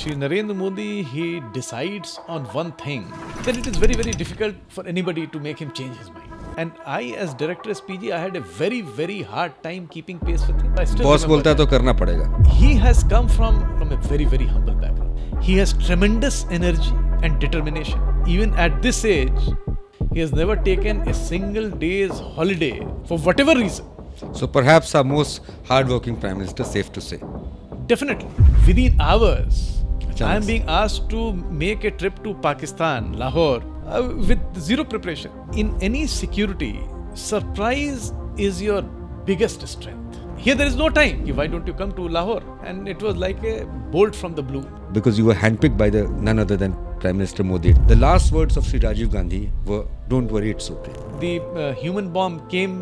Shri Narendra Modi, he decides on one thing, then it is very, very difficult for anybody to make him change his mind. And I, as director SPG, I had a very, very hard time keeping pace with him. Boss बोलता है तो करना पड़ेगा. He has come from a very, very humble background. He has tremendous energy and determination. Even at this age, he has never taken a single day's holiday for whatever reason. So perhaps our most hard-working Prime Minister, safe to say. Definitely. Within hours, I am being asked to make a trip to Pakistan, Lahore, with zero preparation. In any security, surprise is your biggest strength. Here there is no time. Why don't you come to Lahore? And it was like a bolt from the blue. Because you were handpicked by none other than Prime Minister Modi. The last words of Sri Rajiv Gandhi were, "Don't worry, it's okay." The human bomb came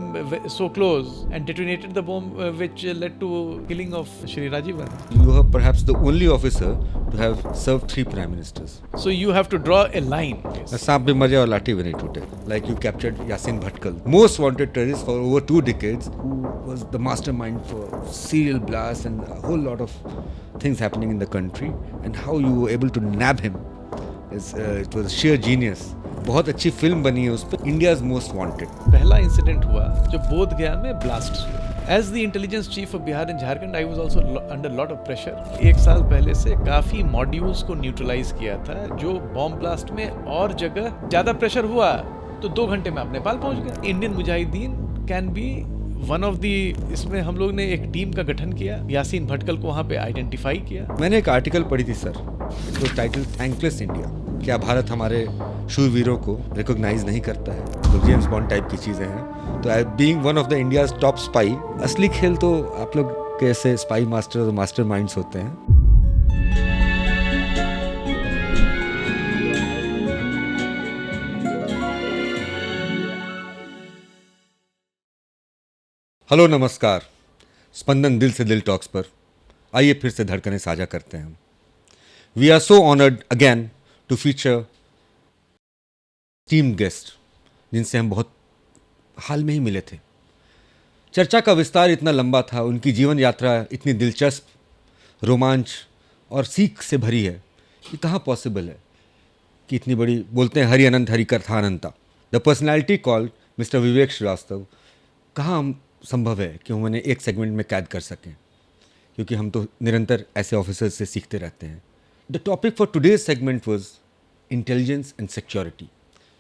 so close and detonated the bomb which led to killing of Shri Rajiv Gandhi. You were perhaps the only officer to have served 3 Prime Ministers. So you have to draw a line. सांप भी मर जाए और लाठी भी नहीं टूटे. Like you captured Yasin Bhatkal, most wanted terrorist for over 2 decades, who was the mastermind for serial blasts and a whole lot of things happening in the country, and how you were able to nab him. It was sheer genius. बहुत अच्छी film बनी है उस पर, India's Most Wanted. पहला incident हुआ जब बोध गया में ब्लास्ट हुआ. As the intelligence chief of Bihar and Jharkhand, I was also under lot of pressure. 1 साल पहले से काफी मॉड्यूल्स को न्यूट्रलाइज किया था. जो बॉम्ब ब्लास्ट में और जगह ज्यादा प्रेशर हुआ तो 2 घंटे में आप नेपाल पहुंच गए. Indian Mujahideen can be one of the. इसमें हम लोग ने एक टीम का गठन किया. यासीन भटकल को वहाँ पे आइडेंटिफाई किया. मैंने एक आर्टिकल पढ़ी थी सर, तो टाइटल थैंकलेस इंडिया. क्या भारत हमारे शूरवीरों को रिकॉग्नाइज नहीं करता है? तो जेम्स बॉन्ड टाइप की चीज़ें हैं. तो being one of the India's top spy, असली खेल तो आप लोग कैसे स्पाई मास्टर और मास्टर माइंड्स होते हैं. हेलो नमस्कार. स्पंदन दिल से दिल टॉक्स पर आइए फिर से धड़कनें साझा करते हैं. We are so honoured again to feature team guest जिनसे हम बहुत हाल में ही मिले थे. चर्चा का विस्तार इतना लंबा था, उनकी जीवन यात्रा इतनी दिलचस्प, रोमांच और सीख से भरी है कि कहाँ पॉसिबल है कि इतनी बड़ी, बोलते हैं हरि अनंत हरि कथा अनंता. द पर्सनैलिटी कॉल्ड मिस्टर विवेक श्रीवास्तव कहाँ हम संभव है कि हम उन्हें एक सेगमेंट में कैद कर सकें, क्योंकि हम तो निरंतर ऐसे ऑफिसर्स से सीखते रहते हैं. The topic for today's segment was intelligence and security,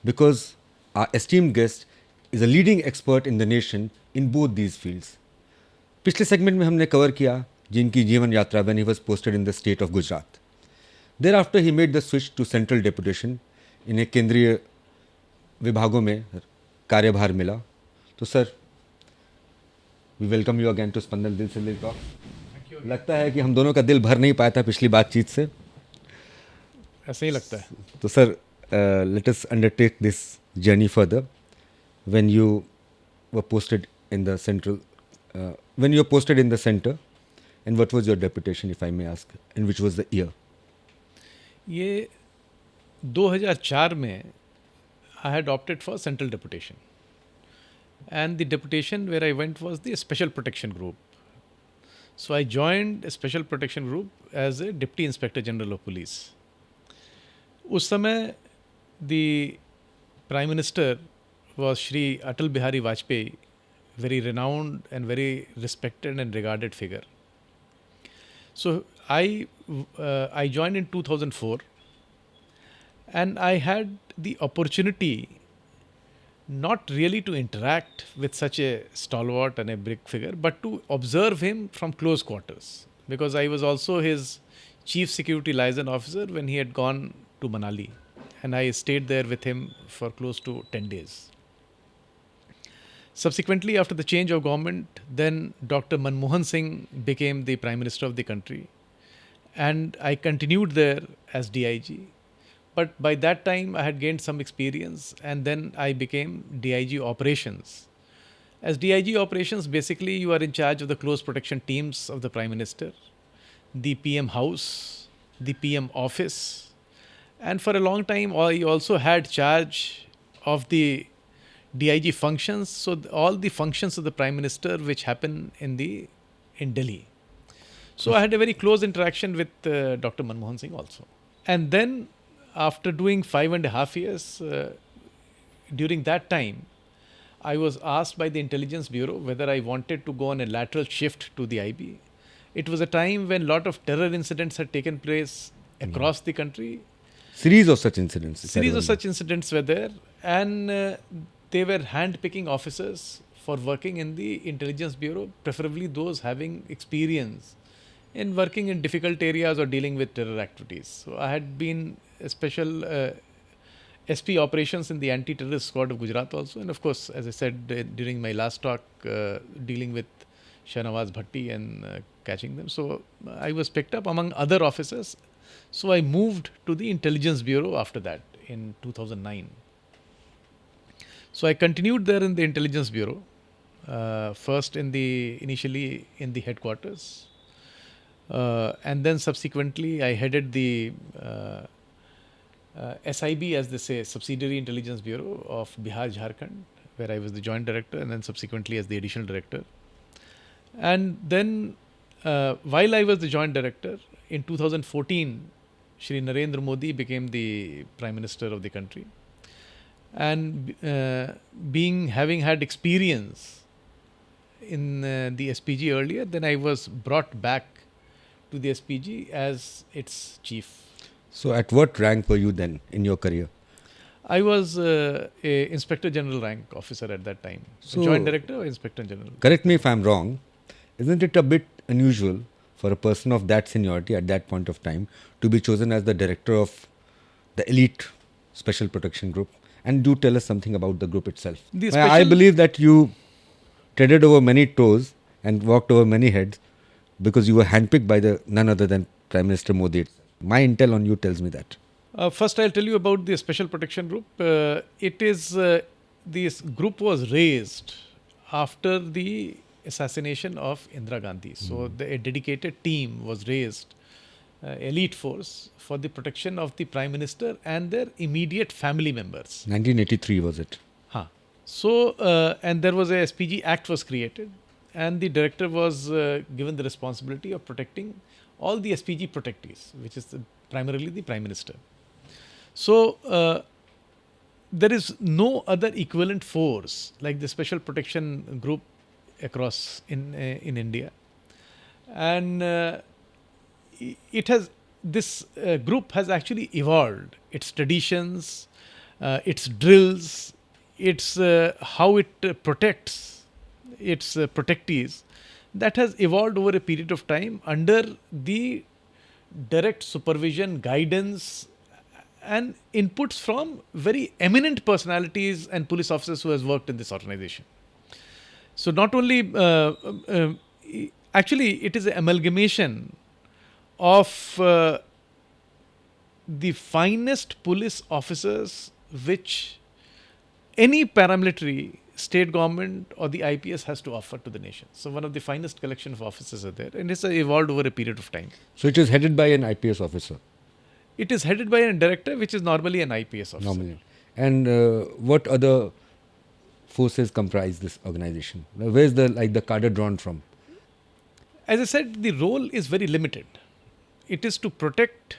because our esteemed guest is a leading expert in the nation in both these fields. पिछले सेगमेंट में हमने कवर किया जिनकी जीवन यात्रा when he was posted in the state of Gujarat. Thereafter he made the switch to central deputation. इन्हें केंद्रीय विभागों में कार्यभार मिला. तो sir, we welcome you again to Spandan दिल से दिल टॉक. लगता है कि हम दोनों का दिल भर नहीं पाया था पिछली बातचीत से. ऐसा ही लगता है. तो sir, let us undertake this journey further. When you were posted in the central, when you were posted in the centre, and what was your deputation if I may ask, and which was the year? ये 2004 में I had opted for central deputation. And the deputation where I went was the Special Protection Group. So I joined a Special Protection Group as a Deputy Inspector General of Police. उस समय the Prime Minister was Shri Atal Bihari Vajpayee, very renowned and very respected and regarded figure. So I joined in 2004, and I had the opportunity not really to interact with such a stalwart and a big figure, but to observe him from close quarters, because I was also his chief security liaison officer when he had gone to Manali, and I stayed there with him for close to 10 days. Subsequently, after the change of government, then Dr. Manmohan Singh became the Prime Minister of the country, and I continued there as DIG. But by that time, I had gained some experience, and then I became DIG Operations. As DIG Operations, basically, you are in charge of the close protection teams of the Prime Minister, the PM House, the PM Office, and for a long time, I also had charge of the DIG functions. So all the functions of the Prime Minister which happen in Delhi. So I had a very close interaction with Dr. Manmohan Singh also. And then, after doing 5.5 years, during that time, I was asked by the Intelligence Bureau whether I wanted to go on a lateral shift to the IB. It was a time when a lot of terror incidents had taken place across the country. Series of such incidents. if I Series of remember. such incidents were there, and they were hand-picking officers for working in the Intelligence Bureau, preferably those having experience in working in difficult areas or dealing with terror activities. So I had been a special SP operations in the anti-terrorist squad of Gujarat also, and of course, as I said during my last talk, dealing with Shahnawaz Bhatti and catching them. So I was picked up among other officers. So I moved to the Intelligence Bureau after that in 2009. So I continued there in the Intelligence Bureau, first initially in the headquarters, and then subsequently I headed the SIB, as they say, Subsidiary Intelligence Bureau of Bihar, Jharkhand, where I was the joint director, and then subsequently as the additional director. And then, while I was the joint director, in 2014, Shri Narendra Modi became the Prime Minister of the country. And having had experience in the SPG earlier, then I was brought back to the SPG as its chief. So at what rank were you then in your career? I was a Inspector General rank officer at that time. So- Joint Director or Inspector General. Correct me if I'm wrong. Isn't it a bit unusual for a person of that seniority at that point of time to be chosen as the director of the elite special protection group? And do tell us something about the group itself. The I special- believe that you treaded over many toes and walked over many heads because you were handpicked by the none other than Prime Minister Modi. My intel on you tells me that. First, I'll tell you about the Special Protection Group. This group was raised after the assassination of Indira Gandhi. So, a dedicated team was raised, elite force, for the protection of the Prime Minister and their immediate family members. 1983 was it? Huh. So, and there was a SPG Act was created, and the director was given the responsibility of protecting all the SPG protectees, which is primarily the Prime Minister. So, there is no other equivalent force like the Special Protection Group across in India, and this group has actually evolved. Its traditions, its drills, its how it protects its protectees, that has evolved over a period of time under the direct supervision, guidance, and inputs from very eminent personalities and police officers who has worked in this organization. So not only, actually, it is an amalgamation of the finest police officers which any paramilitary, state government or the IPS has to offer to the nation. So one of the finest collection of officers are there, and it's evolved over a period of time. So it is headed by an IPS officer. It is headed by a director, which is normally an IPS officer. Normally. And what other forces comprise this organization? Where is the cadre drawn from? As I said, the role is very limited. It is to protect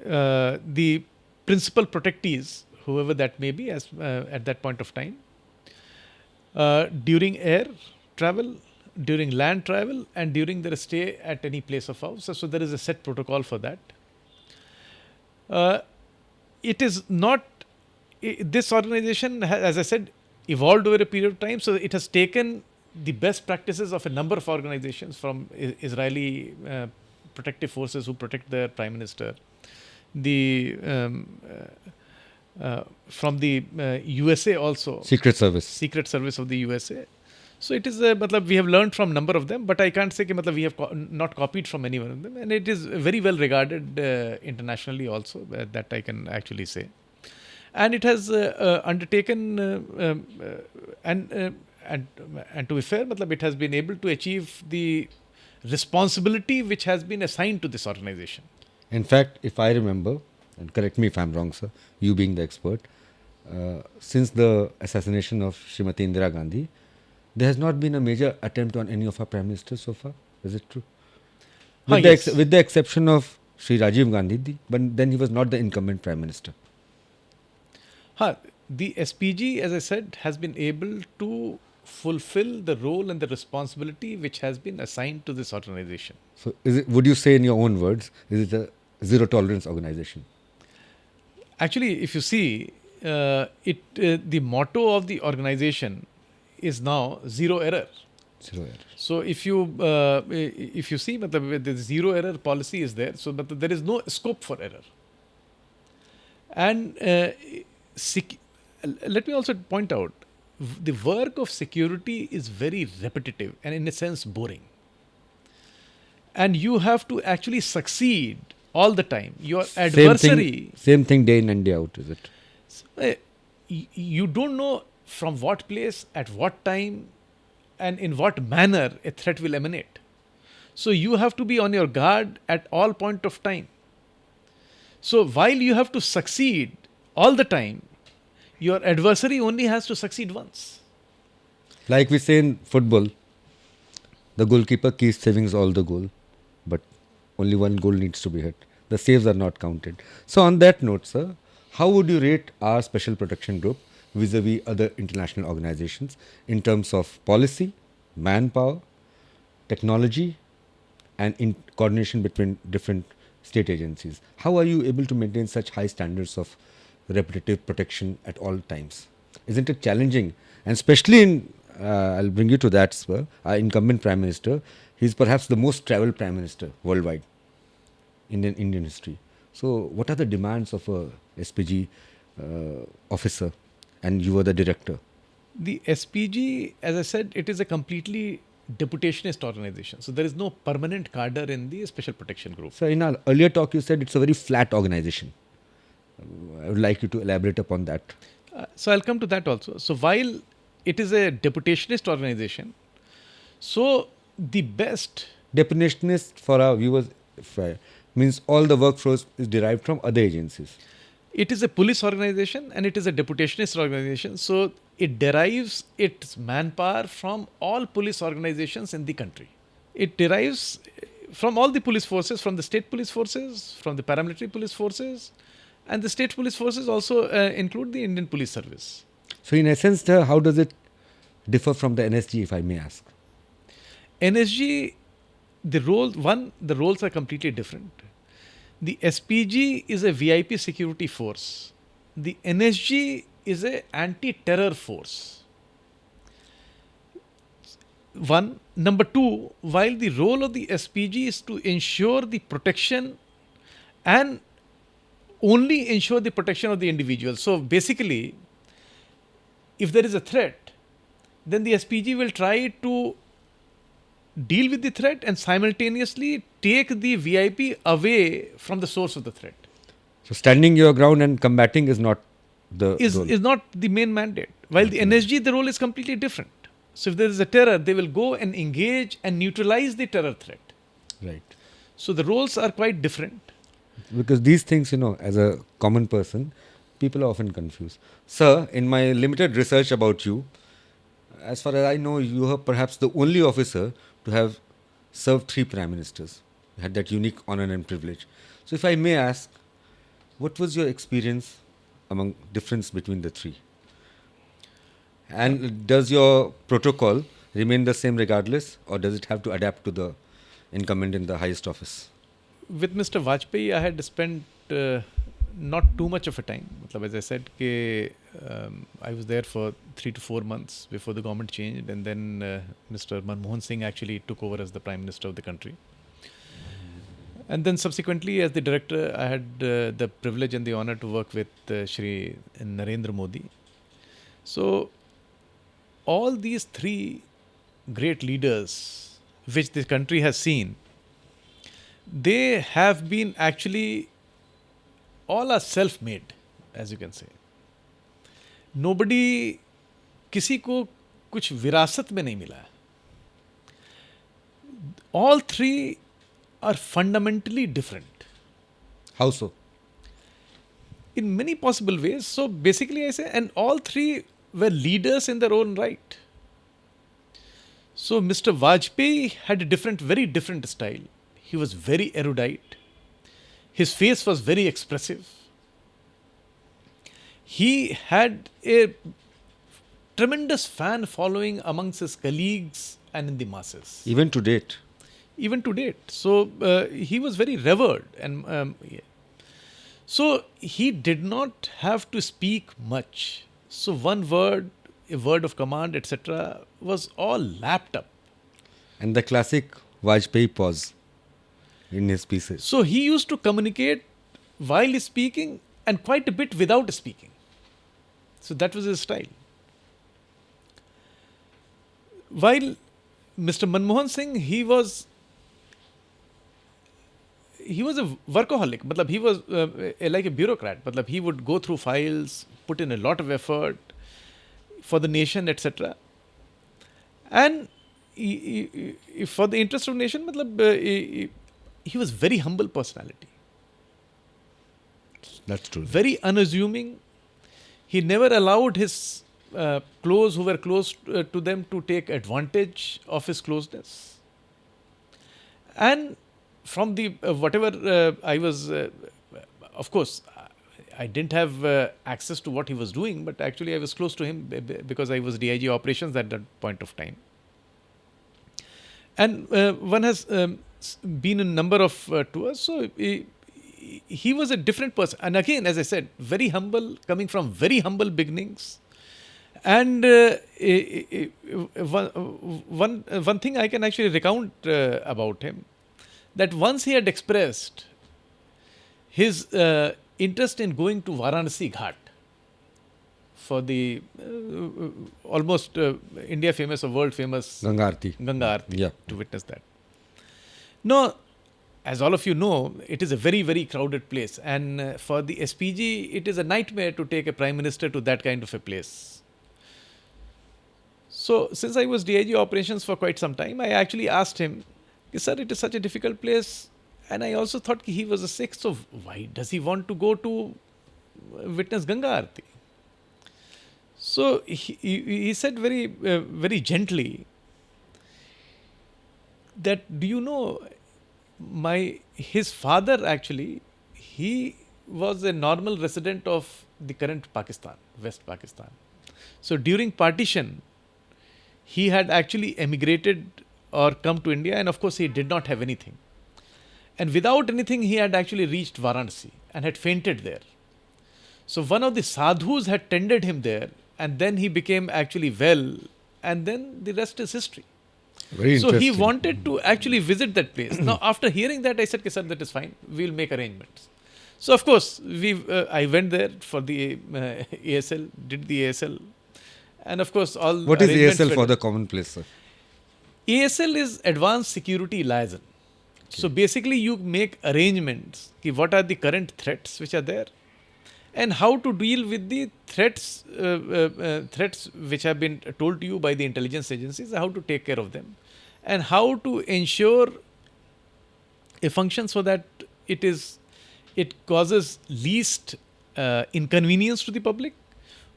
the principal protectees, whoever that may be, as at that point of time, during air travel, during land travel, and during their stay at any place of house. So there is a set protocol for that. It is not, this organization has, as I said, evolved over a period of time. So it has taken the best practices of a number of organizations, from Israeli protective forces who protect their prime minister, from the USA also, Secret Service. Secret Service of the USA. So it is, we have learned from number of them, but I can't say that we have not copied from any one of them, and it is very well regarded internationally also, that I can actually say. And it has undertaken, and to be fair, it has been able to achieve the responsibility which has been assigned to this organization. In fact, if I remember, and correct me if I'm wrong, sir, you being the expert, since the assassination of Srimati Indira Gandhi, there has not been a major attempt on any of our prime ministers so far. Is it true? Yes. with the exception of Sri Rajiv Gandhi, but then he was not the incumbent prime minister. The SPG, as I said, has been able to fulfill the role and the responsibility which has been assigned to this organization. So, would you say, in your own words, is it a zero tolerance organization? Actually, if you see, the motto of the organization is now zero error. Zero error. So if you see, the zero error policy is there, so but there is no scope for error. And let me also point out, the work of security is very repetitive and in a sense boring. And you have to actually succeed all the time. Your adversary, Same thing day in and day out, is it? you don't know from what place, at what time, and in what manner a threat will emanate. So you have to be on your guard at all point of time. So while you have to succeed all the time, your adversary only has to succeed once. Like we say in football, the goalkeeper keeps saving all the goal, but only one goal needs to be hit. The saves are not counted. So on that note, sir, how would you rate our special protection group vis-a-vis other international organizations in terms of policy, manpower, technology, and in coordination between different state agencies? How are you able to maintain such high standards of repetitive protection at all times? Isn't it challenging? And especially in, I'll bring you to that, sir, our incumbent prime minister, he's perhaps the most traveled prime minister worldwide in Indian history. So what are the demands of a SPG officer, and you were the director? The SPG, as I said, it is a completely deputationist organization. So there is no permanent cadre in the special protection group. So in our earlier talk, you said it's a very flat organization. I would like you to elaborate upon that. So I'll come to that also. So while it is a deputationist organization, so the best... Deputationist, for our viewers, means all the workforce is derived from other agencies. It is a police organization and it is a deputationist organization. So it derives its manpower from all police organizations in the country. It derives from all the police forces, from the state police forces, from the paramilitary police forces, and the state police forces also include the Indian Police Service. So in essence, sir, how does it differ from the NSG, if I may ask? NSG, the roles are completely different. The SPG is a VIP security force. The NSG is a anti-terror force. One. Number two, while the role of the SPG is to ensure the protection and only ensure the protection of the individual. So basically, if there is a threat, then the SPG will try to deal with the threat and simultaneously take the VIP away from the source of the threat. So standing your ground and combating is not the role. Is not the main mandate. While the NSG, the role is completely different. So if there is a terror, they will go and engage and neutralize the terror threat. Right. So the roles are quite different. Because these things, as a common person, people are often confused. Sir, in my limited research about you, as far as I know, you are perhaps the only officer to have served 3 prime ministers. You had that unique honor and privilege. So if I may ask, what was your experience among difference between the 3? And does your protocol remain the same regardless, or does it have to adapt to the incumbent in the highest office? With Mr. Vajpayee, I had spent not too much of a time. As I said, I was there for 3 to 4 months before the government changed, and then Mr. Manmohan Singh actually took over as the Prime Minister of the country. And then subsequently, as the director, I had the privilege and the honor to work with Shri Narendra Modi. So all these 3 great leaders which this country has seen, they have been actually, all are self-made, as you can say. Nobody, किसी को कुछ विरासत में नहीं मिला. All 3 are fundamentally different. How so? In many possible ways. So basically I say, and all 3 were leaders in their own right. So Mr. Vajpayee had a very different style. He was very erudite. His face was very expressive. He had a tremendous fan following amongst his colleagues and in the masses, Even to date. even to date. So he was very revered, and yeah. So he did not have to speak much. So one word, a word of command, etc., was all lapped up. And the classic Vajpayee pause in his pieces. So he used to communicate while speaking and quite a bit without speaking. So that was his style. While Mr. Manmohan Singh, he was a workaholic. Matlab, he was like a bureaucrat. Matlab, he would go through files, put in a lot of effort for the nation, etc. And for the interest of nation, matlab, he was very humble personality. That's true. Very unassuming. He never allowed his who were close to them to take advantage of his closeness. And from the whatever I was, of course, I didn't have access to what he was doing, but actually I was close to him because I was DIG operations at that point of time. And one has been in a number of tours, so he was a different person. And again, as I said, very humble, coming from very humble beginnings. And one thing I can actually recount about him, that once he had expressed his interest in going to Varanasi Ghat for the almost India famous or world famous Ganga Aarti. Ganga Aarti, Yeah. to witness that. Now, as all of you know, it is a very, very crowded place. And for the SPG, it is a nightmare to take a prime minister to that kind of a place. So, since I was DIG operations for quite some time, I actually asked him, sir, it is such a difficult place. And I also thought he was a Sikh, so why does he want to go to witness Ganga Aarti? So, he said very, very gently that, do you know, his father actually, he was a normal resident of the current Pakistan, West Pakistan. So during partition, he had actually emigrated or come to India, and of course he did not have anything. And without anything, he had actually reached Varanasi and had fainted there. So one of the sadhus had tended him there, and then he became actually well, and then the rest is history. Very So he interesting. wanted to actually visit that place. Now, after hearing that, I said, sir, that is fine. We'll make arrangements. So, of course, I went there for the ASL, did the ASL. And, of course, all What is arrangements ASL were for done. the commonplace, sir? ASL is Advanced Security Liaison. So, basically, you make arrangements. What are the current threats which are there? And how to deal with the threats which have been told to you by the intelligence agencies, how to take care of them, and how to ensure a function so that it causes least inconvenience to the public,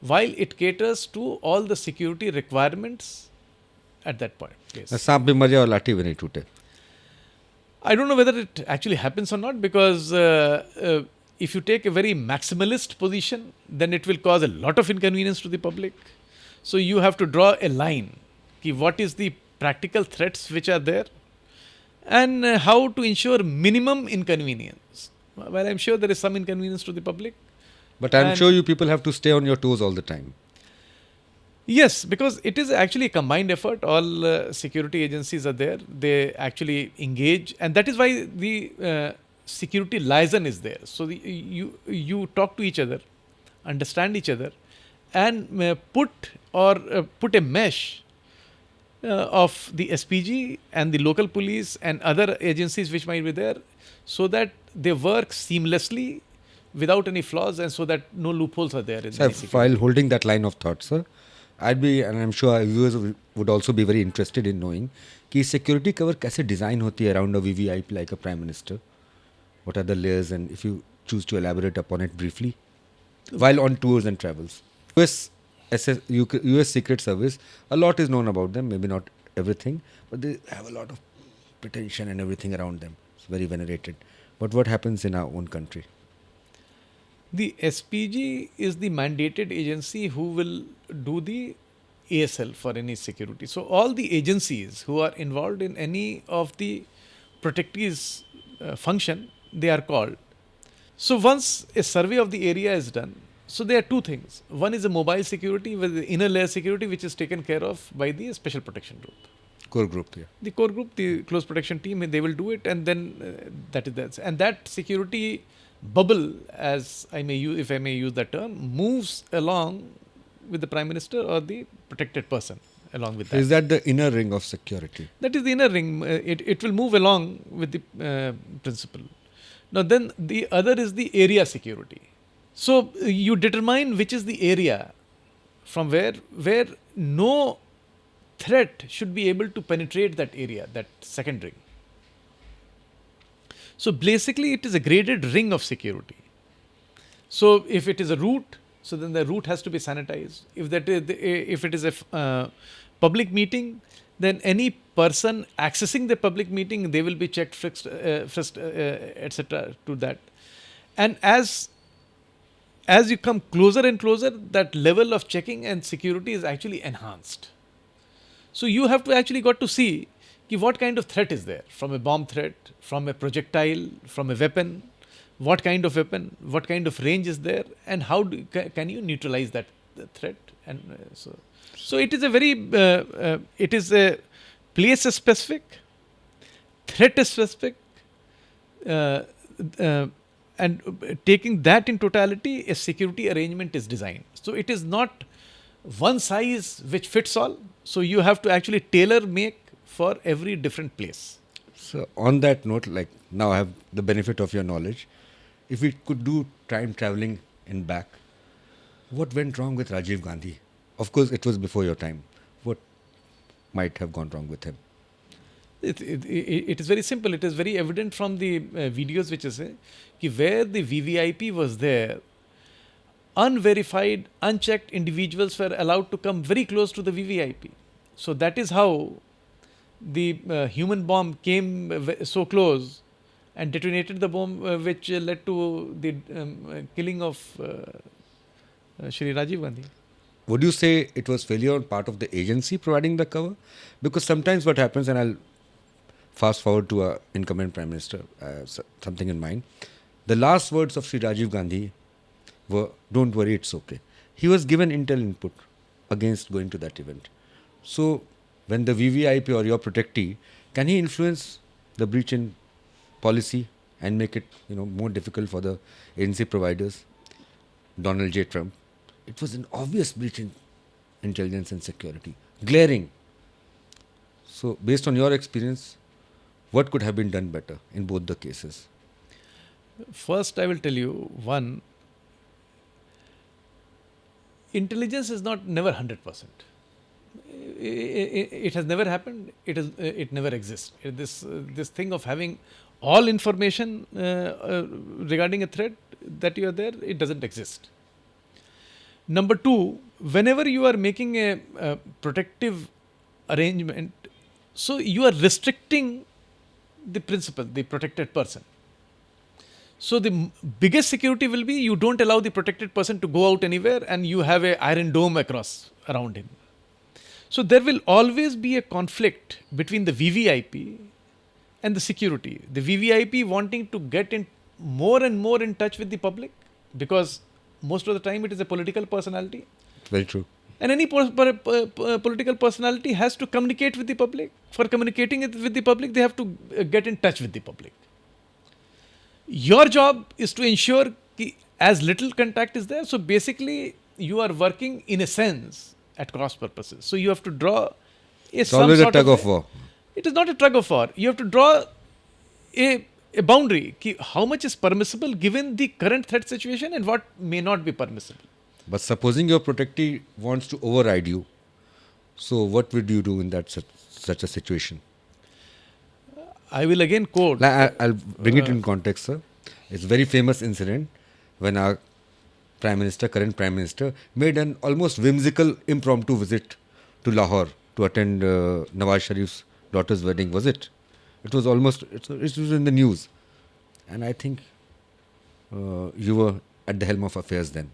while it caters to all the security requirements at that point. Yes. सांप भी मरे और लाठी भी नहीं टूटे. I don't know whether it actually happens or not, because if you take a very maximalist position, then it will cause a lot of inconvenience to the public. So you have to draw a line. What is the practical threats which are there, and how to ensure minimum inconvenience. Well, I'm sure there is some inconvenience to the public. But I'm And- sure you people have to stay on your toes all the time. Yes, because it is actually a combined effort. All security agencies are there. They actually engage, and that is why the security liaison is there. So you talk to each other, understand each other, and put a mesh of the SPG and the local police and other agencies which might be there, so that they work seamlessly without any flaws, and so that no loopholes are there in So the security. while holding that line of thought, sir, I'd be, and I'm sure our viewers would also be very interested in knowing कि security cover कैसे design होती है around a VVIP like a prime minister. What are the layers, and if you choose to elaborate upon it briefly, while on tours and travels. US Secret Service, a lot is known about them, maybe not everything, but they have a lot of pretension and everything around them. So very venerated. But what happens in our own country? The SPG is the mandated agency who will do the ASL for any security. So all the agencies who are involved in any of the protectees function, they are called. So once a survey of the area is done, so there are two things. One is a mobile security with the inner layer security, which is taken care of by the special protection group. Core group, yeah. The core group, the close protection team, they will do it, and then that is that. And that security bubble, as I may use, if I may use that term, moves along with the Prime Minister or the protected person along with that. Is that the inner ring of security? That is the inner ring. It will move along with the principle. Now then the other is the area security. So you determine which is the area from where no threat should be able to penetrate that area, that second ring. So basically it is a graded ring of security. So if it is a route, so then the route has to be sanitized. If it is a public meeting, then any person accessing the public meeting, they will be checked, frisked, etc. to that. And as you come closer and closer, that level of checking and security is actually enhanced. So you have to actually got to see what kind of threat is there, from a bomb threat, from a projectile, from a weapon, what kind of weapon, what kind of range is there, and how can you neutralize that threat. And so it is a very, it is a place specific, threat specific, and taking that in totality, a security arrangement is designed. So it is not one size which fits all. So you have to actually tailor make for every different place. So on that note, like now I have the benefit of your knowledge. If we could do time traveling in back, what went wrong with Rajiv Gandhi? Of course, it was before your time. What might have gone wrong with him? It is very simple. It is very evident from the videos which is where the VVIP was there, unverified, unchecked individuals were allowed to come very close to the VVIP. So that is how the human bomb came so close and detonated the bomb, which led to the killing of Shri Rajiv Gandhi. Would you say it was failure on part of the agency providing the cover? Because sometimes what happens, and I'll fast forward to our incumbent Prime Minister, something in mind. The last words of Shri Rajiv Gandhi were, "Don't worry, it's okay." He was given intel input against going to that event. So when the VVIP or your protectee, can he influence the breach in policy and make it more difficult for the agency providers? Donald J. Trump. It was an obvious breach in intelligence and security, glaring. So based on your experience, what could have been done better in both the cases? First, I will tell you one. Intelligence is never 100%. It has never happened. It never exists. This thing of having all information regarding a threat that you are there, it doesn't exist. Number two, whenever you are making a protective arrangement, so you are restricting the principal, the protected person. So the biggest security will be you don't allow the protected person to go out anywhere, and you have an iron dome around him. So there will always be a conflict between the VVIP and the security. The VVIP wanting to get in more and more in touch with the public, because most of the time it is a political personality. Very true. And any political personality has to communicate with the public. For communicating with the public, they have to get in touch with the public. Your job is to ensure that as little contact is there. So basically, you are working in a sense at cross purposes. So you have to draw It's always a tug of war. It is not a tug of war. You have to draw a boundary. How much is permissible given the current threat situation and what may not be permissible. But supposing your protectee wants to override you, so what would you do in such a situation? I will again quote. I'll bring it in context, sir. It's a very famous incident when our current Prime Minister, made an almost whimsical impromptu visit to Lahore to attend Nawaz Sharif's daughter's wedding, was it? It was almost, it was in the news. And I think you were at the helm of affairs then.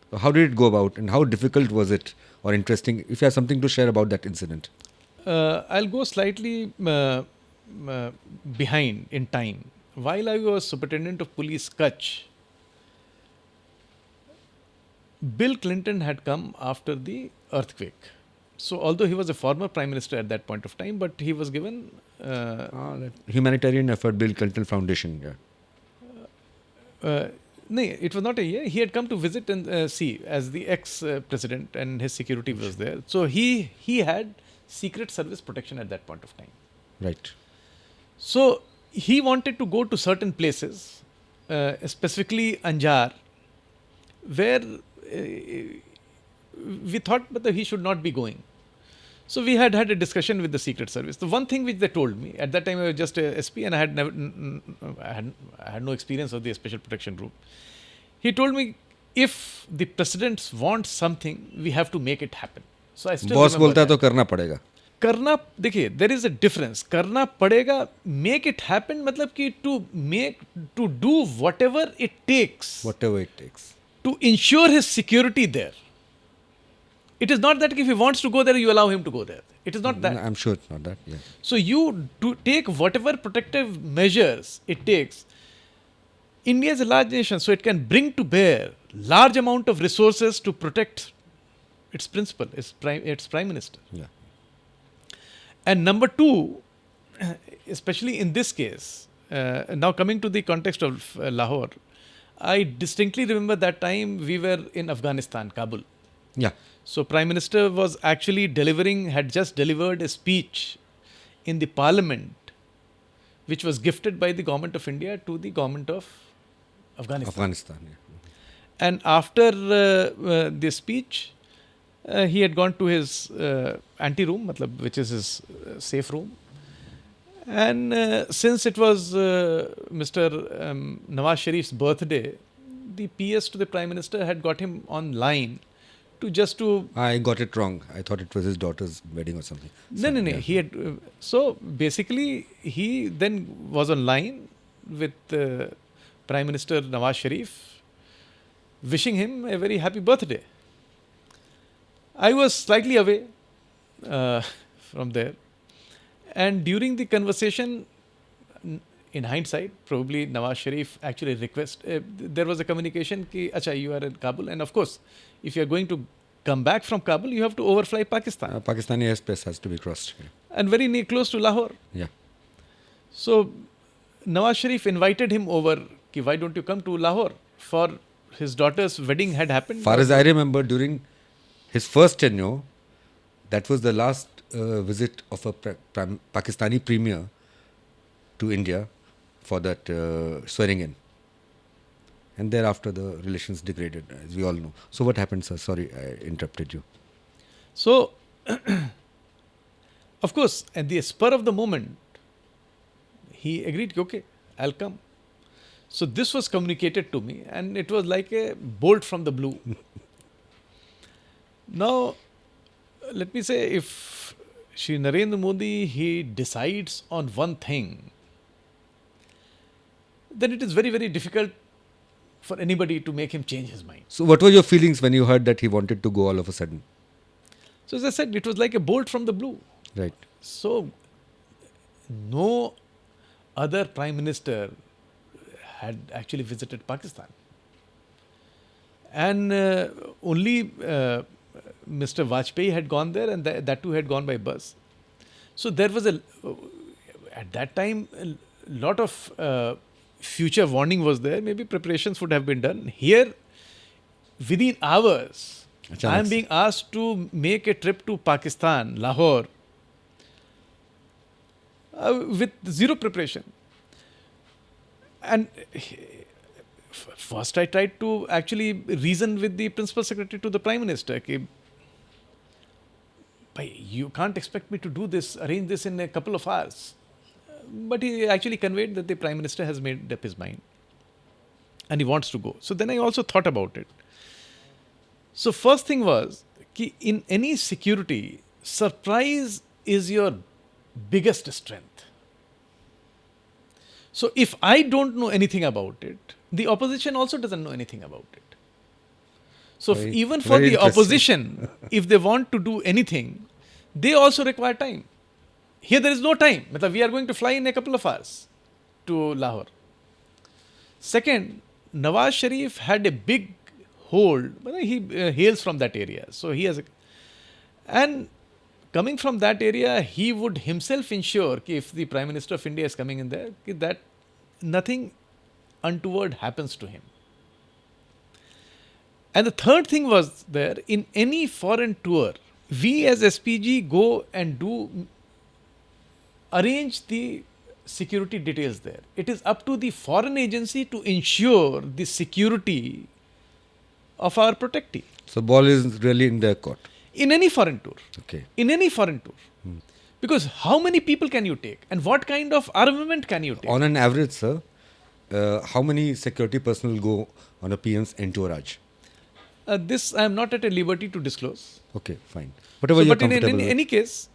So how did it go about and how difficult was it or interesting? If you have something to share about that incident. I'll go slightly behind in time. While I was Superintendent of Police Kutch, Bill Clinton had come after the earthquake. So, although he was a former Prime Minister at that point of time, but he was given. That humanitarian effort, Bill Clinton Foundation. Yeah. No, it was not a year. He had come to visit and see as the ex-president, and his security was there. So he had Secret Service protection at that point of time. Right. So he wanted to go to certain places, specifically Anjar, where we thought that he should not be going. So we had a discussion with the Secret Service. The one thing which they told me at that time, I was just a SP and I had never, I had no experience of the Special Protection Group. He told me, if the president wants something, we have to make it happen. So I still boss remember बोलता है that. तो करना पड़ेगा. करना, देखिए, there is a difference. करना पड़ेगा, make it happen, मतलब कि to do whatever it takes Whatever it takes. to ensure his security there. It is not that if he wants to go there, you allow him to go there. It is not that. I'm sure it's not that. Yeah. So you take whatever protective measures it takes. India is a large nation, so it can bring to bear large amount of resources to protect its principal, its prime minister. Yeah. And number two, especially in this case, now coming to the context of Lahore, I distinctly remember that time we were in Afghanistan, Kabul. Yeah. So Prime Minister was actually had just delivered a speech in the Parliament, which was gifted by the Government of India to the Government of Afghanistan. Yeah. And after the speech, he had gone to his ante-room, which is his safe room. And since it was Mr. Nawaz Sharif's birthday, the PS to the Prime Minister had got him online to I got it wrong. I thought it was his daughter's wedding or something. No. Yeah. He had so basically he then was online with Prime Minister Nawaz Sharif, wishing him a very happy birthday. I was slightly away from there, and during the conversation, in hindsight, probably Nawaz Sharif actually there was a communication ki, acha, you are in Kabul, and of course, if you are going to come back from Kabul, you have to overfly Pakistan. Pakistani airspace has to be crossed. Yeah. And very close to Lahore. Yeah. So, Nawaz Sharif invited him over, ki, why don't you come to Lahore? For his daughter's wedding had happened. Far as I remember, during his first tenure, that was the last visit of a Pakistani premier to India for that swearing in. And thereafter the relations degraded, as we all know. So what happened, sir? Sorry, I interrupted you. So, of course, at the spur of the moment, he agreed, okay, I'll come. So this was communicated to me, and it was like a bolt from the blue. Now, let me say, if Shri Narendra Modi, he decides on one thing, then it is very, very difficult for anybody to make him change his mind. So what were your feelings when you heard that he wanted to go all of a sudden? So as I said, it was like a bolt from the blue. Right. So no other Prime Minister had actually visited Pakistan. And only Mr. Vajpayee had gone there, and that too had gone by bus. So there was at that time, a lot of future warning was there. Maybe preparations would have been done. Here, within hours, I am being asked to make a trip to Pakistan, Lahore, with zero preparation. And first I tried to actually reason with the Principal Secretary to the Prime Minister. You can't expect me to do this, arrange this in a couple of hours. But he actually conveyed that the Prime Minister has made up his mind and he wants to go. So then I also thought about it. So first thing was, in any security, surprise is your biggest strength. So if I don't know anything about it, the opposition also doesn't know anything about it. So even for very the interesting. opposition, if they want to do anything, they also require time. Here there is no time. Matlab, we are going to fly in a couple of hours to Lahore. Second, Nawaz Sharif had a big hold. He hails from that area. So he has and coming from that area, he would himself ensure कि if the Prime Minister of India is coming in there, that nothing untoward happens to him. And the third thing was there, in any foreign tour, we as SPG go and arrange the security details there. It is up to the foreign agency to ensure the security of our protectee. So ball is really in their court. In any foreign tour. Okay. In any foreign tour. Because how many people can you take? And what kind of armament can you take? On an average, sir, how many security personnel go on a PM's entourage? This I am not at a liberty to disclose. Okay, fine. Whatever So, you're but in comfortable with. any case,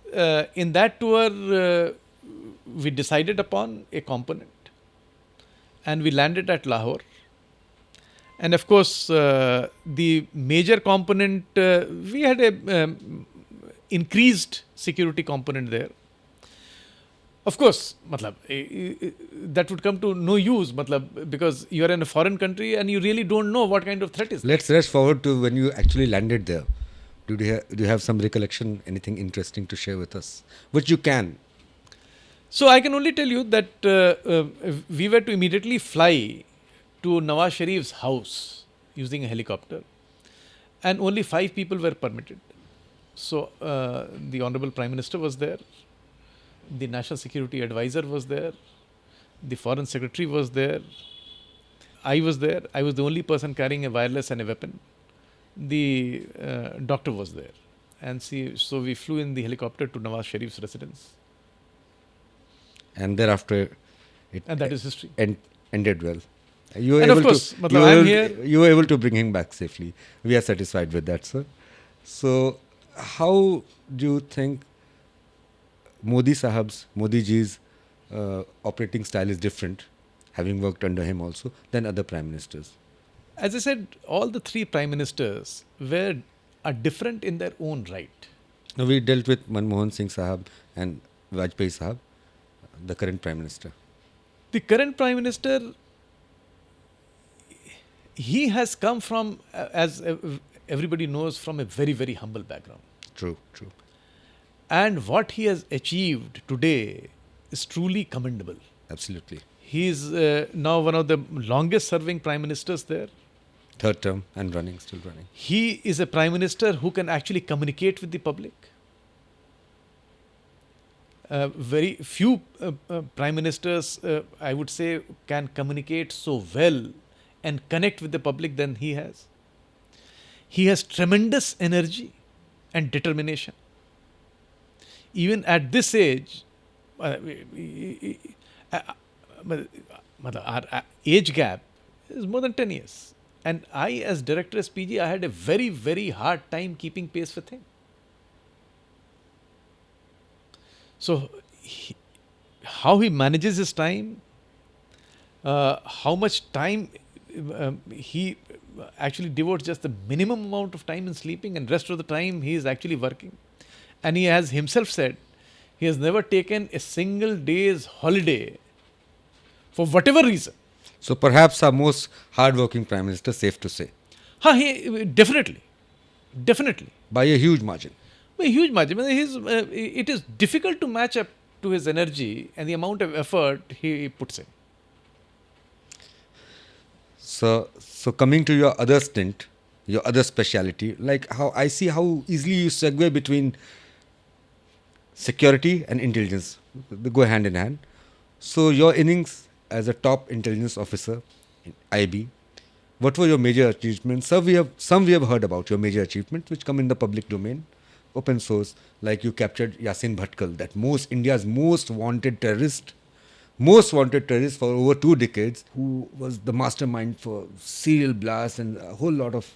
in that tour, we decided upon a component. And we landed at Lahore. And of course, the major component, we had a increased security component there. Of course, that would come to no use, because you are in a foreign country and you really don't know what kind of threat is. Let's rush forward to when you actually landed there. Do you have some recollection, anything interesting to share with us? Which you can. So I can only tell you that we were to immediately fly to Nawaz Sharif's house using a helicopter, and only 5 people were permitted. So the Honorable Prime Minister was there, the National Security Advisor was there, the Foreign Secretary was there, I was there. I was the only person carrying a wireless and a weapon. The doctor was there. And so we flew in the helicopter to Nawaz Sharif's residence. And thereafter, And that is history. Ended well. You were And of able course, to, I'm here. You were able to bring him back safely. We are satisfied with that, sir. So, how do you think Modi Ji's operating style is different, having worked under him also, than other prime ministers? As I said, all the 3 prime ministers are different in their own right. Now, we dealt with Manmohan Singh Sahab and Vajpayee Sahab, the current prime minister. The current prime minister, he has come from, as everybody knows, from a very, very humble background. True. And what he has achieved today is truly commendable. Absolutely. He is now one of the longest serving prime ministers there. 3rd term and still running. He is a prime minister who can actually communicate with the public. Very few prime ministers, I would say, can communicate so well and connect with the public than he has. He has tremendous energy and determination. Even at this age, our age gap is more than 10 years. And I, as director SPG, I had a very, very hard time keeping pace with him. So, how he manages his time, how much time he actually devotes just the minimum amount of time in sleeping, and rest of the time he is actually working. And he has himself said he has never taken a single day's holiday for whatever reason. So perhaps our most hard-working prime minister, safe to say. Definitely. By a huge margin. By a huge margin. It is difficult to match up to his energy and the amount of effort he puts in. So coming to your other stint, your other speciality, like how I see how easily you segue between security and intelligence. They go hand in hand. So your innings as a top intelligence officer in IB, what were your major achievements? Some we have heard about your major achievements which come in the public domain, open source, like you captured Yasin Bhatkal, that India's most wanted terrorist for over 2 decades, who was the mastermind for serial blasts and a whole lot of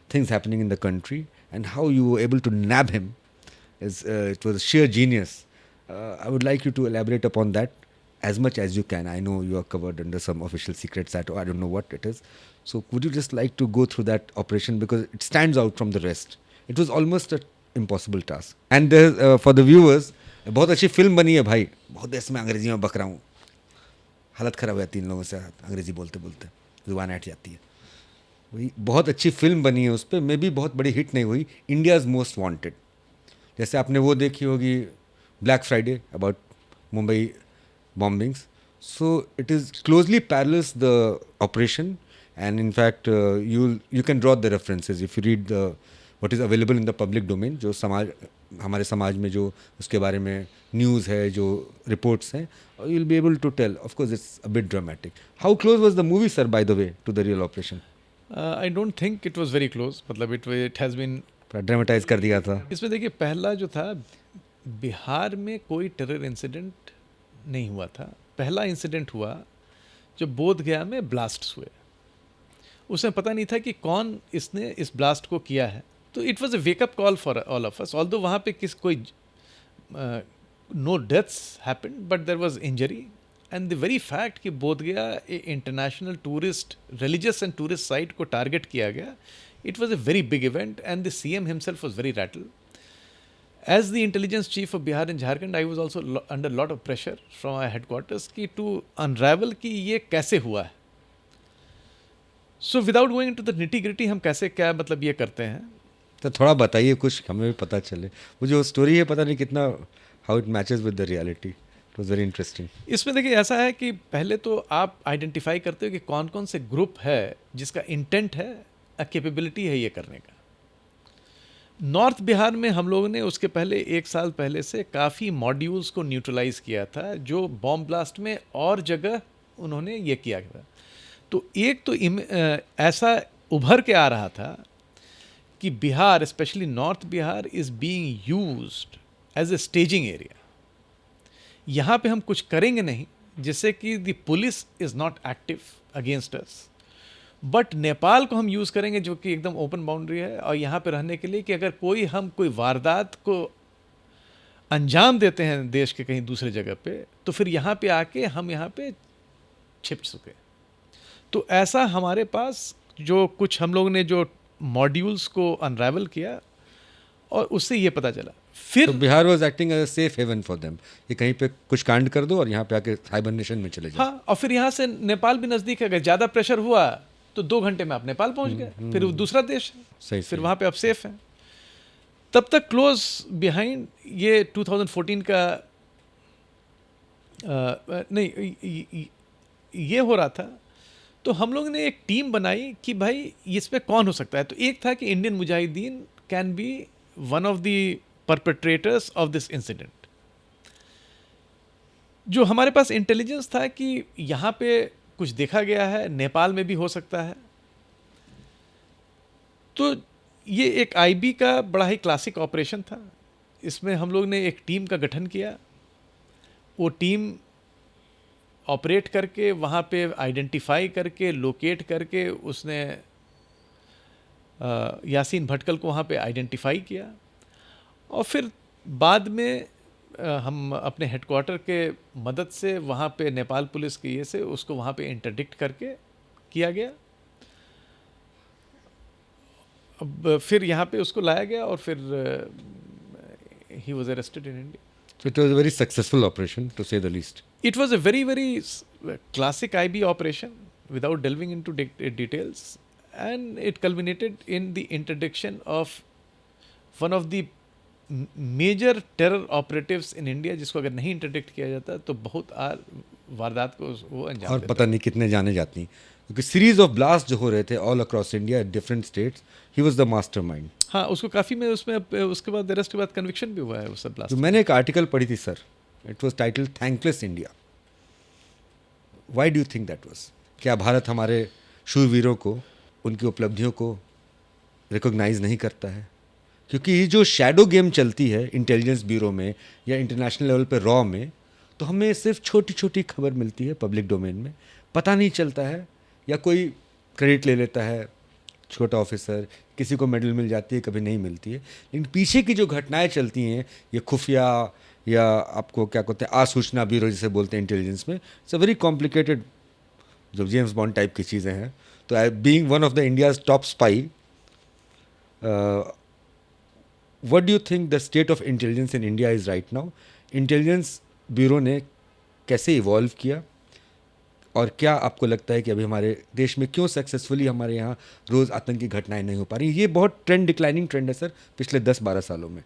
things happening in the country, and how you were able to nab him. It was sheer genius. I would like you to elaborate upon that as much as you can. I know you are covered under some official secrets that I don't know what it is. So would you just like to go through that operation because it stands out from the rest? It was almost an impossible task. And for the viewers, बहुत अच्छी film बनी है भाई. बहुत देश में अंग्रेजी में बक रहा हूँ. हालत ख़राब है 3 लोगों से अंग्रेजी बोलते बोलते जुबान हट जाती है. वही बहुत अच्छी फिल्म बनी है उस पर. मे भी बहुत बड़ी हिट नहीं हुई. India's most wanted. जैसे आपने वो देखी होगी black Friday about Mumbai bombings. So it is closely parallels the operation, and in fact you can draw the references if you read what is available in the public domain. जो समाज हमारे समाज में जो उसके बारे में न्यूज़ है, जो रिपोर्ट्स हैं, you'll be able to tell. Of course it's a bit dramatic. How close was the movie, sir, by the way, to the real operation? I don't think it was very close. मतलब it has been dramatise कर दिया था. इसमें देखिए पहला जो था, बिहार में कोई टेरर इंसिडेंट नहीं हुआ था. पहला इंसिडेंट हुआ जब बोध गया में ब्लास्ट्स हुए. उसमें पता नहीं था कि कौन इसने इस ब्लास्ट को किया है. तो it was a wake up call for all of us. Although वहाँ पे no deaths happened but there was injury. And the very fact कि Bodh Gaya international tourist religious and tourist site को टारगेट किया गया, it was a very big event and the CM himself was very rattle. As the intelligence chief of Bihar and Jharkhand, I was also under a lot of pressure from our headquarters to unravel कि ये कैसे हुआ है. So without going into the nitty gritty, हम कैसे क्या मतलब ये करते हैं. तो थोड़ा बताइए कुछ, हमें भी पता चले. वो जो स्टोरी है पता नहीं कितना how it matches with the reality. It was very interesting. इसमें देखिए ऐसा है कि पहले तो आप आइडेंटिफाई करते हो कि कौन कौन से ग्रुप है जिसका इंटेंट है, कैपेबिलिटी है ये करने का. नॉर्थ बिहार में हम लोगों ने उसके पहले 1 साल पहले से काफ़ी मॉड्यूल्स को न्यूट्रलाइज किया था जो बॉम्ब ब्लास्ट में और जगह उन्होंने ये किया था. तो एक तो ऐसा उभर के आ रहा था कि Bihar, specially north Bihar, is being used as a staging area. यहाँ पे हम कुछ करेंगे नहीं जिससे कि the police is not active against us, but Nepal को हम यूज़ करेंगे जो कि एकदम ओपन बाउंड्री है और यहाँ पे रहने के लिए कि अगर कोई वारदात को अंजाम देते हैं देश के कहीं दूसरे जगह पे, तो फिर यहाँ पे आके हम यहाँ पे छिप सके. तो ऐसा हमारे पास जो कुछ हम लोग ने जो मॉड्यूल्स को अनरावल किया और उससे ये पता चला. फिर Bihar was acting as a safe haven for them. ये कहीं पे कुछ कांड कर दो और यहाँ पे आके हाइबरनेशन में चले जाओ. हाँ, और फिर यहाँ से नेपाल भी नज़दीक है. अगर ज़्यादा प्रेशर हुआ तो 2 घंटे में आप नेपाल पहुंच गए. फिर वो दूसरा देश है. सही. फिर वहाँ पे आप सेफ हैं. तब तक क्लोज बिहाइंड ये 2014 का नहीं ये हो रहा था. तो हम लोग ने एक टीम बनाई कि भाई इसमें कौन हो सकता है. तो एक था कि Indian Mujahideen can be one of the perpetrators of this incident. जो हमारे पास इंटेलिजेंस था कि यहाँ पे कुछ देखा गया है, नेपाल में भी हो सकता है. तो ये एक IB का बड़ा ही क्लासिक ऑपरेशन था. इसमें हम लोग ने एक टीम का गठन किया. वो टीम ऑपरेट करके वहाँ पे आइडेंटिफाई करके लोकेट करके उसने यासीन भटकल को वहाँ पे आइडेंटिफाई किया. और फिर बाद में हम अपने हेडक्वार्टर के मदद से वहाँ पे नेपाल पुलिस के ये से उसको वहाँ पे इंटरडिक्ट करके किया गया. अब फिर यहाँ पे उसको लाया गया और फिर he was arrested in India. So it was a very successful operation, to say the least. It was a very, very classic IB operation without delving into details, and it culminated in the interdiction of one of the major terror operatives in India, जिसको अगर नहीं interdict किया जाता तो बहुत वारदात को वो अंजाम और पता नहीं कितने जाने जाती. क्योंकि सीरीज ऑफ ब्लास्ट जो हो रहे थे all across India at different states, he was the mastermind. हाँ, उसको काफ़ी में उसमें उसके बाद अरेस्ट के बाद कन्विक्शन भी हुआ है उस ब्लास्ट. तो मैंने एक आर्टिकल पढ़ी थी sir, it was titled thankless India. Why do you think that was? क्या भारत हमारे शूरवीरों को, उनकी उपलब्धियों को रिकॉग्नाइज नहीं करता है? क्योंकि ये जो शैडो गेम चलती है इंटेलिजेंस ब्यूरो में या इंटरनेशनल लेवल पे रॉ में, तो हमें सिर्फ छोटी छोटी खबर मिलती है पब्लिक डोमेन में, पता नहीं चलता है, या कोई क्रेडिट ले लेता है छोटा ऑफिसर, किसी को मेडल मिल जाती है, कभी नहीं मिलती है. लेकिन पीछे की जो घटनाएं चलती हैं, ये खुफिया या आपको क्या कहते हैं आसूचना ब्यूरो जिसे बोलते हैं इंटेलिजेंस में, इट्स अ वेरी कॉम्प्लिकेटेड, जो जेम्स बॉन्ड टाइप की चीज़ें हैं. तो I being one of the India's top spy, what do you think the state of intelligence in India is right now? Intelligence bureau ने कैसे evolve किया, और क्या आपको लगता है कि अभी हमारे देश में क्यों सक्सेसफुली हमारे यहाँ रोज़ आतंकी घटनाएं नहीं हो पा रही? ये बहुत डिक्लाइनिंग ट्रेंड है सर पिछले 10-12 सालों में.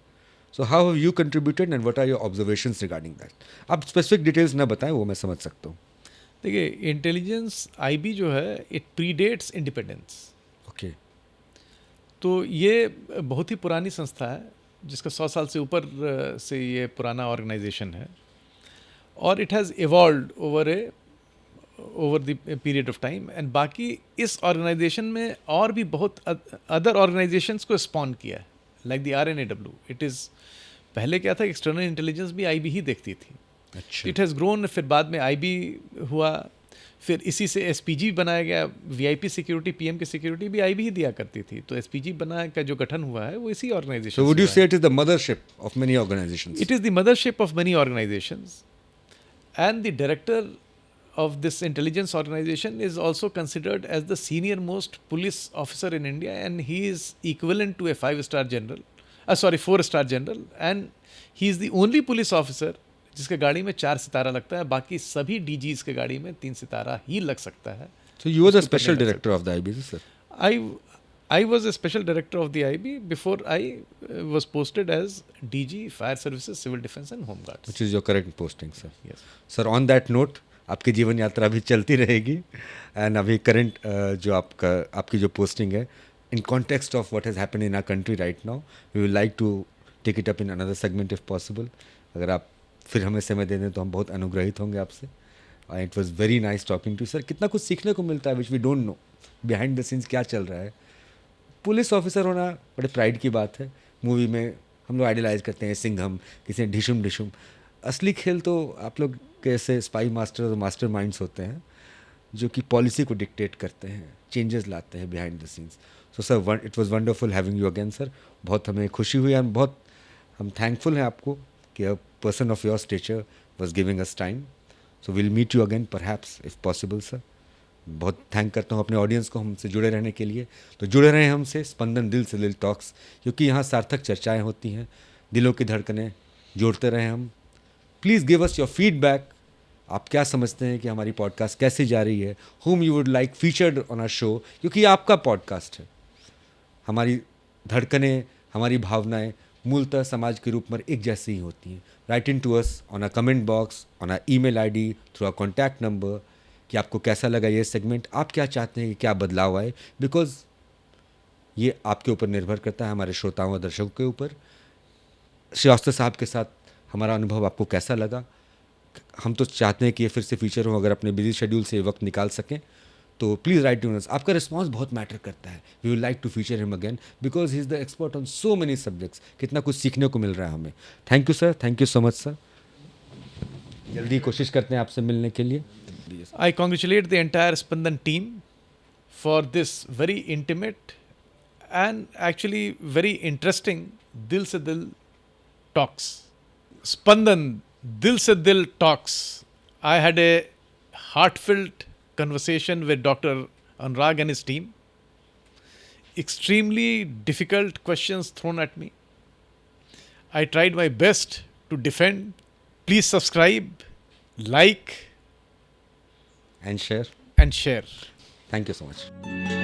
So how have you contributed and what are your observations regarding that? आप स्पेसिफिक डिटेल्स ना बताएं, वो मैं समझ सकता हूँ. देखिए, इंटेलिजेंस आईबी जो है इट प्रीडेट्स इंडिपेंडेंस. ओके. तो ये बहुत ही पुरानी संस्था है, जिसका 100 साल से ऊपर से ये पुराना ऑर्गेनाइजेशन है, और it has evolved over the period of time. And बाकी इस ऑर्गेनाइजेशन में और भी बहुत अदर ऑर्गेनाइजेशंस को स्पॉन किया है, like the RNAW. It is, पहले क्या था, एक्सटर्नल इंटेलिजेंस भी आईबी ही देखती थी. अच्छा. इट हैज़ ग्रोन, फिर बाद में आईबी हुआ, फिर इसी से एसपीजी बनाया गया. वीआईपी सिक्योरिटी, पीएम की सिक्योरिटी भी आईबी ही दिया करती थी. तो एसपीजी बना का जो गठन हुआ है वो इसी organisation. So would you say it is the mothership of many organizations? It is the mothership of many organizations, and the director of this intelligence organization is also considered as the senior most police officer in India, and he is equivalent to a 5-star general, 4-star general, and he is the only police officer जिसके गाड़ी में 4 सितारा लगता है. बाकी सभी disease के गाड़ी में 3 सितारा ही लग सकता है. So you were the special director of the IBC, sir? I was a special director of the IB before I was posted as DG Fire Services, Civil Defense and Home Guards. Which is your current posting, sir? Yes. Sir, on that note, आपकी जीवन यात्रा अभी चलती रहेगी, and अभी current जो आपकी जो पोस्टिंग है, in context of what has happened in our country right now, we would like to take it up in another segment if possible. अगर आप फिर हमें समय दे दें तो हम बहुत अनुग्रहित होंगे आपसे. It was very nice talking to sir. कितना कुछ सीखने को मिलता है which we don't know, behind the scenes क्या चल रहा है. पुलिस ऑफिसर होना बड़े प्राइड की बात है. मूवी में हम लोग आइडियलाइज करते हैं सिंघम, किसी ढिशुम ढिशुम. असली खेल तो आप लोग कैसे स्पाई मास्टर और मास्टर माइंड्स होते हैं जो कि पॉलिसी को डिक्टेट करते हैं, चेंजेस लाते हैं behind the scenes. So sir, it was wonderful having you again sir. बहुत हमें खुशी हुई, और बहुत हम थैंकफुल हैं आपको कि a person of your stature was giving us time. So will meet you again perhaps if possible sir. बहुत थैंक करता हूँ अपने ऑडियंस को हमसे जुड़े रहने के लिए. तो जुड़े रहें हमसे स्पंदन दिल से दिल टॉक्स, क्योंकि यहाँ सार्थक चर्चाएँ होती हैं, दिलों की धड़कनें जोड़ते रहें हम. Please give us your feedback. आप क्या समझते हैं कि हमारी पॉडकास्ट कैसे जा रही है, whom you would like featured on our show, क्योंकि ये आपका पॉडकास्ट है. हमारी धड़कनें, हमारी भावनाएं मूलतः समाज के रूप में एक जैसी ही होती हैं. Write in to us on a comment box, on a email ID, through a contact number, कि आपको कैसा लगा ये सेगमेंट, आप क्या चाहते हैं कि क्या बदलाव आए, बिकॉज ये आपके ऊपर निर्भर करता है, हमारे श्रोताओं और दर्शकों के ऊपर. श्रीवास्तव साहब के साथ हमारा अनुभव आपको कैसा लगा? हम तो चाहते हैं कि ये फिर से फीचर हो, अगर अपने बिजी शेड्यूल से वक्त निकाल सकें तो प्लीज़ राइट टू अस. आपका रिस्पांस बहुत मैटर करता है. We would like to feature him again because he is the expert on so many subjects. कितना कुछ सीखने को मिल रहा है हमें. Thank you sir, thank you so much sir. जल्दी कोशिश करते हैं आपसे मिलने के लिए. I congratulate the entire Spandan team for this very intimate and actually very interesting Dil Se Dil talks. Spandan Dil Se Dil talks. I had a heartfelt conversation with Dr. Anurag and his team. Extremely difficult questions thrown at me. I tried my best to defend. Please subscribe, like, and share. and share. Thank you so much.